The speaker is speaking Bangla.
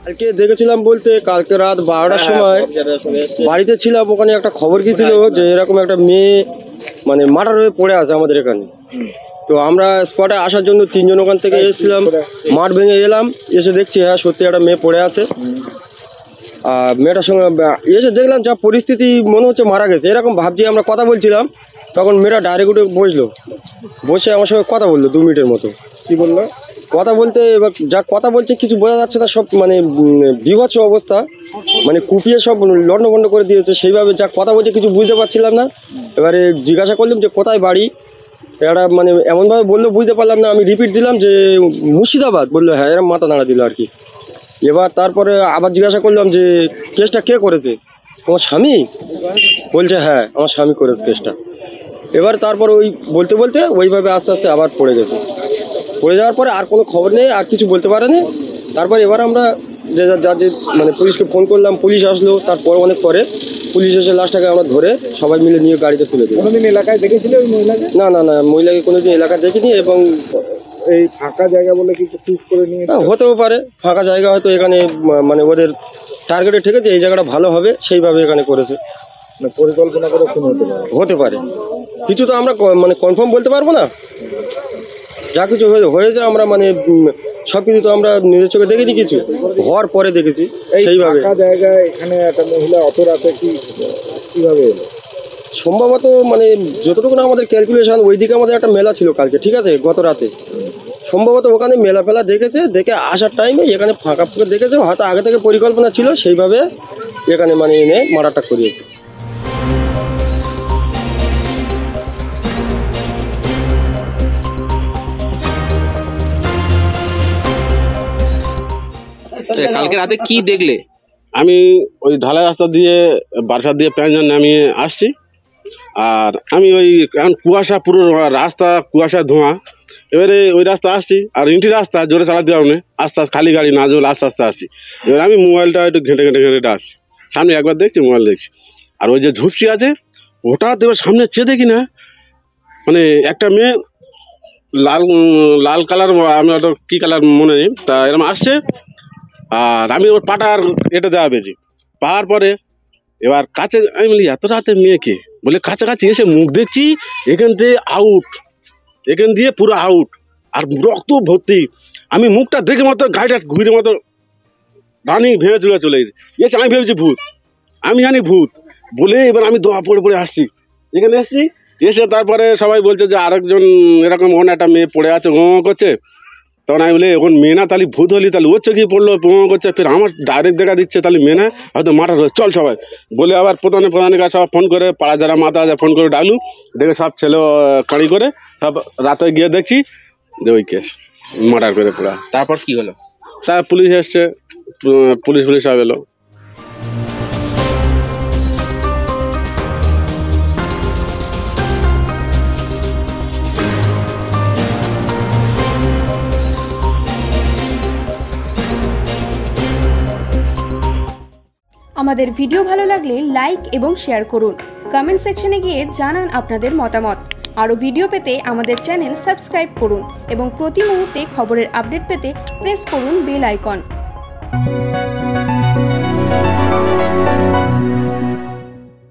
কালকে দেখেছিলাম বলতে কালকে রাত 12টার সময় বাড়িতে ছিলাম, ওখানে একটা খবর গিয়েছিল যে এরকম একটা মেয়ে মানে মার্ডার হয়ে পড়ে আছে আমাদের এখানে। তো আমরা স্পটে আসার জন্য 3 জন ওখান থেকে এসেছিলাম, মাঠ ভেঙে এলাম, এসে দেখছি হ্যাঁ সত্যি একটা মেয়ে পড়ে আছে। আর মেয়েটার সঙ্গে এসে দেখলাম যা পরিস্থিতি, মনে হচ্ছে মারা গেছে এরকম ভাবছি। আমরা কথা বলছিলাম, তখন মেয়েটা ডাইরেক্ট উঠে বসলো, বসে আমার সঙ্গে কথা বললো 2 মিনিটের মতো। কি বললো? কথা বলতে এবার যা কথা বলছে কিছু বোঝা যাচ্ছে না, সব মানে বিভৎস অবস্থা, মানে কুপিয়ে সব লণ্ডভণ্ড করে দিয়েছে। সেইভাবে যা কথা বলছে কিছু বুঝতে পারছিলাম না। এবারে জিজ্ঞাসা করলাম যে কোথায় বাড়ি, এরা মানে এমনভাবে বললো বুঝতে পারলাম না। আমি রিপিট দিলাম যে মুর্শিদাবাদ, বললো হ্যাঁ, এরা মাথা নাড়া দিল আর কি। এবার তারপরে আবার জিজ্ঞাসা করলাম যে কেসটা কে করেছে, তোমার স্বামী? বলছে হ্যাঁ আমার স্বামী করেছে কেসটা। এবার তারপর ওই বলতে বলতে ওইভাবে আস্তে আস্তে আবার পড়ে গেছে। পড়ে যাওয়ার পরে আর কোনো খবর নেই, আর কিছু বলতে পারেনি। তারপর এবার আমরা যে মানে পুলিশকে ফোন করলাম, পুলিশ আসলো। তারপর অনেক পরে পুলিশ এসে লাশটাকে আমরা ধরে সবাই মিলে নিয়ে গাড়িতে তুলে দিই। কোনোদিন এলাকায় দেখেছিলে ওই মহিলাকে? না না না, মহিলাকে কোনোদিন এলাকায় দেখিনি। এবং এই ফাঁকা জায়গা বলে কিছু চুজ করে নিয়ে হতেও পারে ফাঁকা জায়গা, হয়তো এখানে মানে ওদের টার্গেটে ঠেকেছে এই জায়গাটা ভালো হবে, সেইভাবে এখানে করেছে। পরিকল্পনা করে খুন হতে পারে। কিছু তো আমরা মানে কনফার্ম বলতে পারবো না। যা কিছু হয়েছে আমরা মানে সব কিছু তো আমরা নিজের চোখে দেখিনি, কিছু হওয়ার পরে দেখেছি সেইভাবে। জায়গায় এখানে একটা মহিলা অত রাতে কিভাবে এলো? সম্ভবত মানে যতটুকু না আমাদের ক্যালকুলেশন, ওইদিকে আমাদের একটা মেলা ছিল কালকে, ঠিক আছে, গত রাতে। সম্ভবত ওখানে মেলা ফেলা দেখেছে, দেখে আসার টাইমে এখানে ফাঁকা ফুঁকা দেখেছে, হয়তো আগে থেকে পরিকল্পনা ছিল, সেইভাবে এখানে মানে এনে মারাটা করিয়েছে। কালকে রাতে কি দেখলে? আমি ওই ঢালাই রাস্তা দিয়ে বারাসাত দিয়ে প্যাঞ্জান নামিয়ে আসছি, আর আমি ওই এখন কুয়াশা, পুরো রাস্তা কুয়াশা ধোঁয়া। এবারে ওই রাস্তা আসছি, আর ইন্টি রাস্তা জোরে চালাতে পারবো না, আস্তে আস্তে খালি গাড়ি না জোর আস্তে আস্তে আসছি। এবার আমি মোবাইলটা একটু ঘেঁটে ঘেঁটে ঘেঁটে আসছি, সামনে একবার দেখছি মোবাইল দেখছি, আর ওই যে ঝুপসি আছে হঠাৎ এবার সামনে চেয়ে দেখি না মানে একটা মেয়ে লাল লাল কালার, আমি ওটা কী কালার মনে নেই, তা এরকম আসছে। আর আমি ওর পাটার এটা দেওয়া পেয়েছি, পাওয়ার পরে এবার কাছে আমি বলি এত রাতে মেয়েকে, বলে কাছাকাছি এসে মুখ দেখছি এখান থেকে আউট, এখান দিয়ে পুরো আউট, আর রক্ত ভর্তি। আমি মুখটা দেখে মতো গাড়িটা ঘুরে মতো রানিং ভেঙে চলে গেছে। এসে আমি ভেবেছি ভূত, আমি জানি ভূত বলে এবার আমি দোয়া পড়ে পড়ে আসছি, এখানে আসছি। এসে তারপরে সবাই বলছে যে আরেকজন এরকম ওখানে একটা মেয়ে পড়ে আছে, করছে। তখন আমি বলি এখন মেয়ে না, তাহলে ভূত হলি, তাহলে ওর চোখে পড়লো করছে, ফের আমার ডাইরেক্ট দেখা দিচ্ছে, তাহলে মেয়ে না, হয়তো মার্ডার হয়েছে, চল সবাই বলে আবার প্রধানিকা সব ফোন করে, পাড়া যারা মাথা আছে ফোন করে ডাকলু, দেখে সব ছেলে কাঁড়ি করে সব রাতে গিয়ে দেখছি যে ওই কেস মার্ডার করে পড়ে আসছে। তারপর কি হলো? তা পুলিশ এসছে, পুলিশ সব এলো। আমাদের ভিডিও ভালো লাগলে লাইক এবং শেয়ার করুন। কমেন্ট সেকশনে গিয়ে জানান আপনাদের মতামত। আরও ভিডিও পেতে আমাদের চ্যানেল সাবস্ক্রাইব করুন এবং প্রতি মুহূর্তে খবরের আপডেট পেতে প্রেস করুন বেল আইকন।